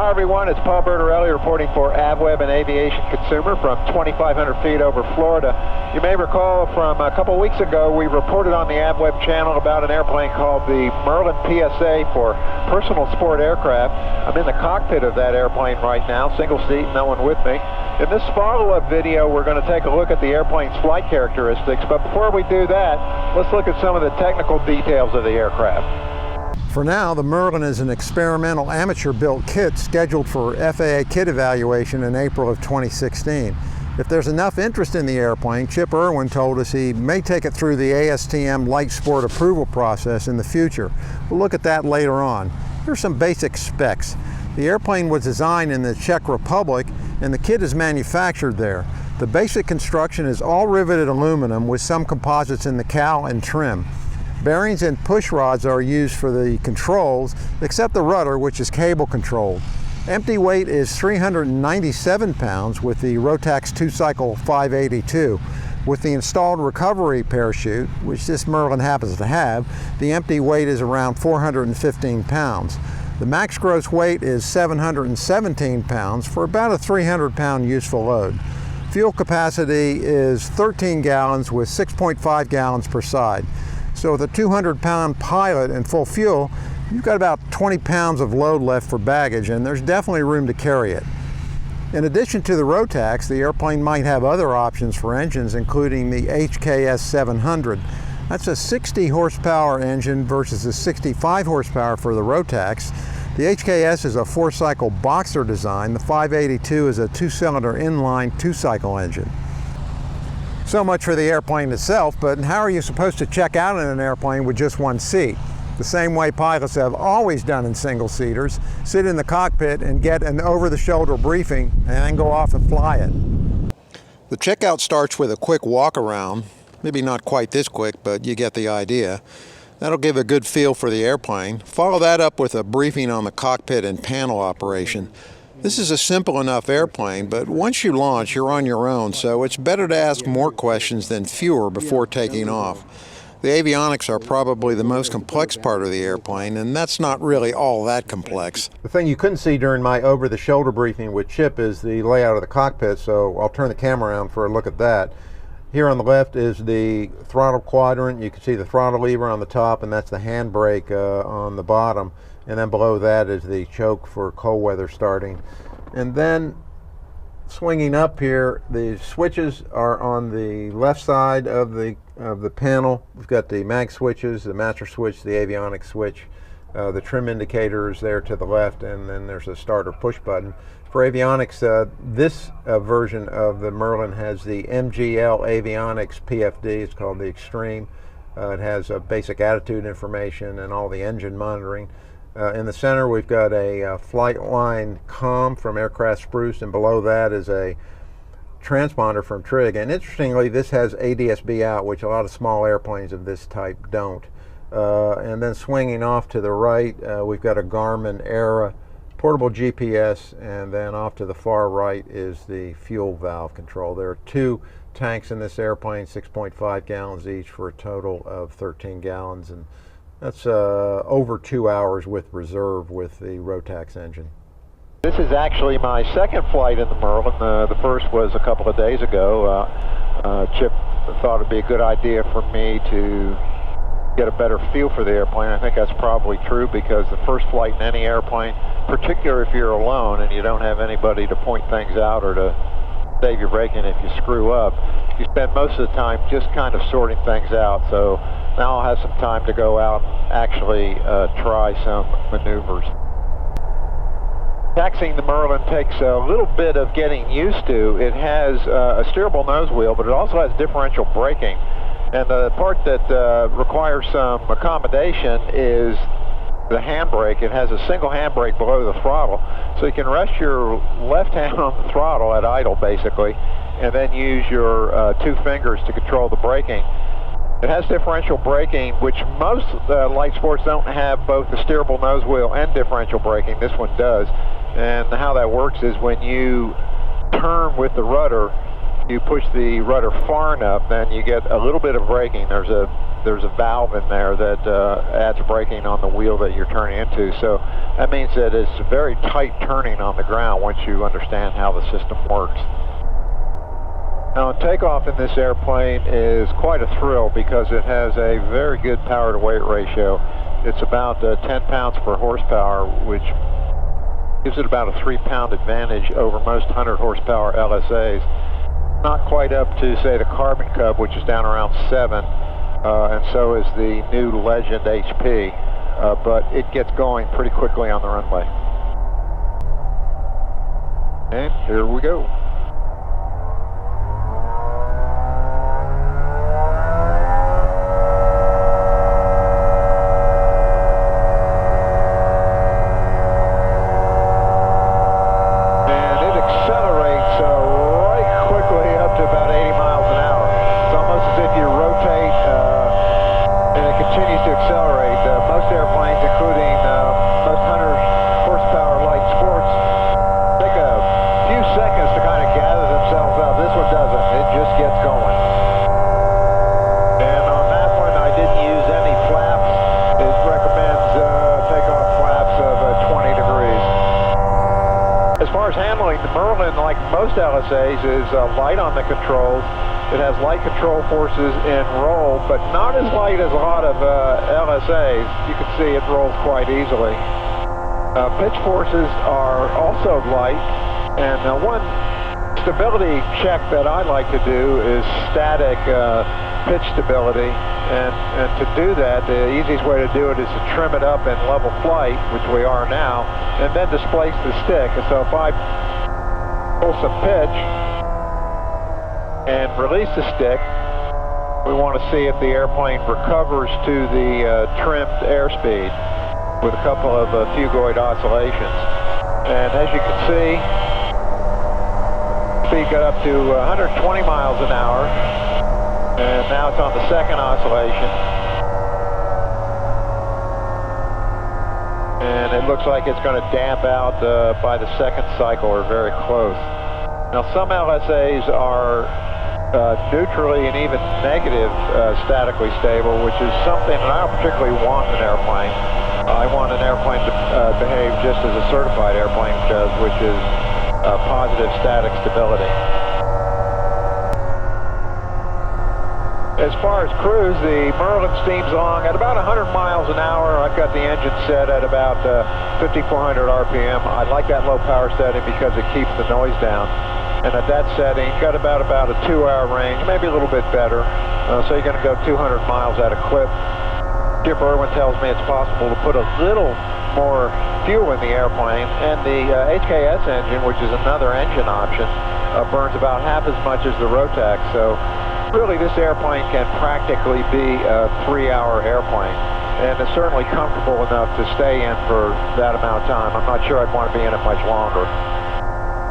Hi everyone, it's Paul Bertorelli reporting for AVweb and Aviation Consumer from 2,500 feet over Florida. You may recall from a couple weeks ago we reported on the AVweb channel about an airplane called the Merlin PSA for personal sport aircraft. I'm in the cockpit of that airplane right now, single seat, no one with me. In this follow-up video we're going to take a look at the airplane's flight characteristics, but before we do that, let's look at some of the technical details of the aircraft. For now, the Merlin is an experimental amateur-built kit scheduled for FAA kit evaluation in April of 2016. If there's enough interest in the airplane, Chip Irwin told us he may take it through the ASTM Light Sport approval process in the future. We'll look at that later on. Here's some basic specs. The airplane was designed in the Czech Republic and the kit is manufactured there. The basic construction is all riveted aluminum with some composites in the cowl and trim. Bearings and push rods are used for the controls, except the rudder, which is cable controlled. Empty weight is 397 pounds with the Rotax 2-cycle 582. With the installed recovery parachute, which this Merlin happens to have, the empty weight is around 415 pounds. The max gross weight is 717 pounds for about a 300-pound useful load. Fuel capacity is 13 gallons with 6.5 gallons per side. So with a 200-pound pilot and full fuel, you've got about 20 pounds of load left for baggage, and there's definitely room to carry it. In addition to the Rotax, the airplane might have other options for engines, including the HKS 700. That's a 60 horsepower engine versus a 65 horsepower for the Rotax. The HKS is a 4-cycle boxer design. The 582 is a 2-cylinder inline 2-cycle engine. So much for the airplane itself, but how are you supposed to check out in an airplane with just one seat? The same way pilots have always done in single-seaters: sit in the cockpit and get an over-the-shoulder briefing and then go off and fly it. The checkout starts with a quick walk around, maybe not quite this quick, but you get the idea. That'll give a good feel for the airplane. Follow that up with a briefing on the cockpit and panel operation. This is a simple enough airplane, but once you launch, you're on your own, so it's better to ask more questions than fewer before taking off. The avionics are probably the most complex part of the airplane, and that's not really all that complex. The thing you couldn't see during my over-the-shoulder briefing with Chip is the layout of the cockpit, so I'll turn the camera around for a look at that. Here on the left is the throttle quadrant. You can see the throttle lever on the top, and that's the handbrake on the bottom. And then below that is the choke for cold weather starting. And then swinging up here, the switches are on the left side of the panel. We've got the mag switches, the master switch, the avionics switch, the trim indicators there to the left, and then there's a start or push button. For avionics, this version of the Merlin has the MGL Avionics PFD. It's called the Extreme. It has basic attitude information and all the engine monitoring. In the center we've got a flight line comm from Aircraft Spruce, and below that is a transponder from Trig. And interestingly, this has ADS-B out, which a lot of small airplanes of this type don't. And then swinging off to the right, we've got a Garmin Era portable GPS, and then off to the far right is the fuel valve control. There are 2 tanks in this airplane, 6.5 gallons each, for a total of 13 gallons. And that's over 2 hours with reserve with the Rotax engine. This is actually my second flight in the Merlin. The first was a couple of days ago. Chip thought it'd be a good idea for me to get a better feel for the airplane. I think that's probably true, because the first flight in any airplane, particularly if you're alone and you don't have anybody to point things out or to save your braking if you screw up, you spend most of the time just kind of sorting things out. So now I'll have some time to go out and actually try some maneuvers. Taxiing the Merlin takes a little bit of getting used to. It has a steerable nose wheel, but it also has differential braking. And the part that requires some accommodation is the handbrake. It has a single handbrake below the throttle, so you can rest your left hand on the throttle at idle, basically, and then use your 2 fingers to control the braking. It has differential braking, which most light sports don't have both the steerable nose wheel and differential braking. This one does. And how that works is when you turn with the rudder, you push the rudder far enough, then you get a little bit of braking. There's a there's a valve in there that adds braking on the wheel that you're turning into. So that means that it's very tight turning on the ground once you understand how the system works. Now, takeoff in this airplane is quite a thrill because it has a very good power to weight ratio. It's about 10 pounds per horsepower, which gives it about a 3-pound advantage over most 100 horsepower LSAs. Not quite up to, say, the Carbon Cub, which is down around 7, and so is the new Legend HP, but it gets going pretty quickly on the runway. And here we go. Handling, the Merlin, like most LSAs, is light on the controls. It has light control forces in roll, but not as light as a lot of LSAs. You can see it rolls quite easily. Pitch forces are also light, and one stability check that I like to do is static pitch stability, and to do that, the easiest way to do it is to trim it up in level flight, which we are now, and then displace the stick. And so if I pull some pitch and release the stick, we want to see if the airplane recovers to the trimmed airspeed with a couple of fugoid oscillations. And as you can see, speed got up to 120 miles an hour, and now it's on the second oscillation. And it looks like it's going to damp out by the second cycle, or very close. Now, some LSAs are neutrally and even negative statically stable, which is something that I don't particularly want in an airplane. I want an airplane to behave just as a certified airplane does, which is positive static stability. As far as cruise, the Merlin steams along at about 100 miles an hour. I've got the engine set at about 5,400 RPM. I like that low power setting because it keeps the noise down. And at that setting, got about a 2-hour range, maybe a little bit better. So you're going to go 200 miles at a clip. Skipper Irwin tells me it's possible to put a little more fuel in the airplane, and the HKS engine, which is another engine option, burns about half as much as the Rotax. So really, this airplane can practically be a 3-hour airplane, and it's certainly comfortable enough to stay in for that amount of time. I'm not sure I'd want to be in it much longer.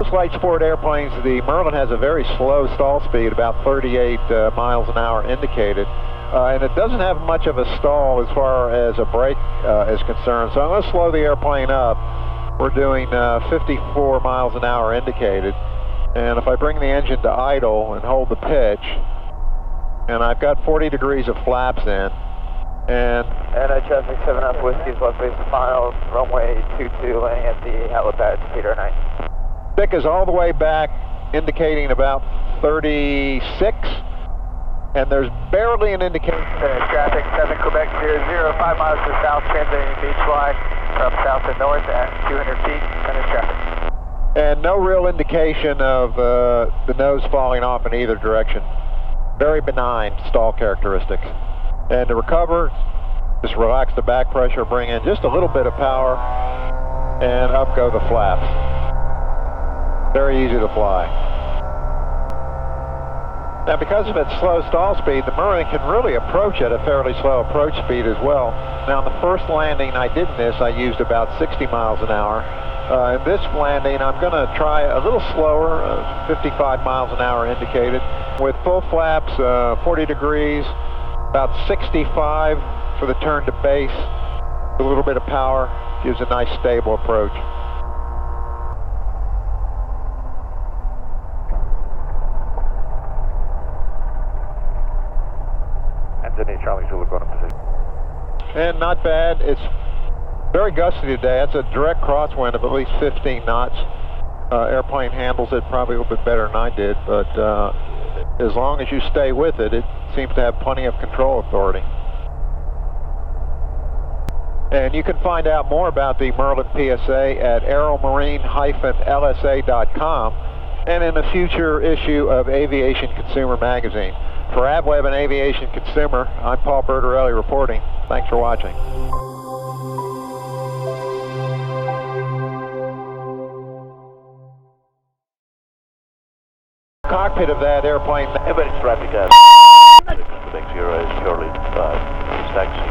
Most light sport airplanes, the Merlin has a very slow stall speed, about 38 miles an hour indicated, and it doesn't have much of a stall as far as a brake is concerned. So I'm going to slow the airplane up. We're doing 54 miles an hour indicated, and if I bring the engine to idle and hold the pitch, and I've got 40 degrees of flaps in, and traffic 7F Whiskey's left base final, runway 22, landing at the helipad, Peter 9. Stick is all the way back, indicating about 36, and there's barely an indication. Traffic 7 Quebec 00, 5 miles to the south, transiting beach line from south to north at 200 feet, center traffic. And no real indication of the nose falling off in either direction. Very benign stall characteristics. And to recover, just relax the back pressure, bring in just a little bit of power, and up go the flaps. Very easy to fly. Now, because of its slow stall speed, the Merlin can really approach at a fairly slow approach speed as well. Now, on the first landing I did in this, I used about 60 miles an hour. In this landing, I'm going to try a little slower, 55 miles an hour indicated. With full flaps, 40 degrees, about 65 for the turn to base. A little bit of power gives a nice stable approach. Anthony Charlie Zulu going to position. And not bad. It's very gusty today. That's a direct crosswind of at least 15 knots. Airplane handles it probably a little bit better than I did, but as long as you stay with it, it seems to have plenty of control authority. And you can find out more about the Merlin PSA at Aeromarine LSA.com and in a future issue of Aviation Consumer Magazine. For AVweb and Aviation Consumer, I'm Paul Bertorelli reporting. Thanks for watching. Cockpit of that airplane. Everybody's traffic. Quebec 0 is Charlie 5. Taxi.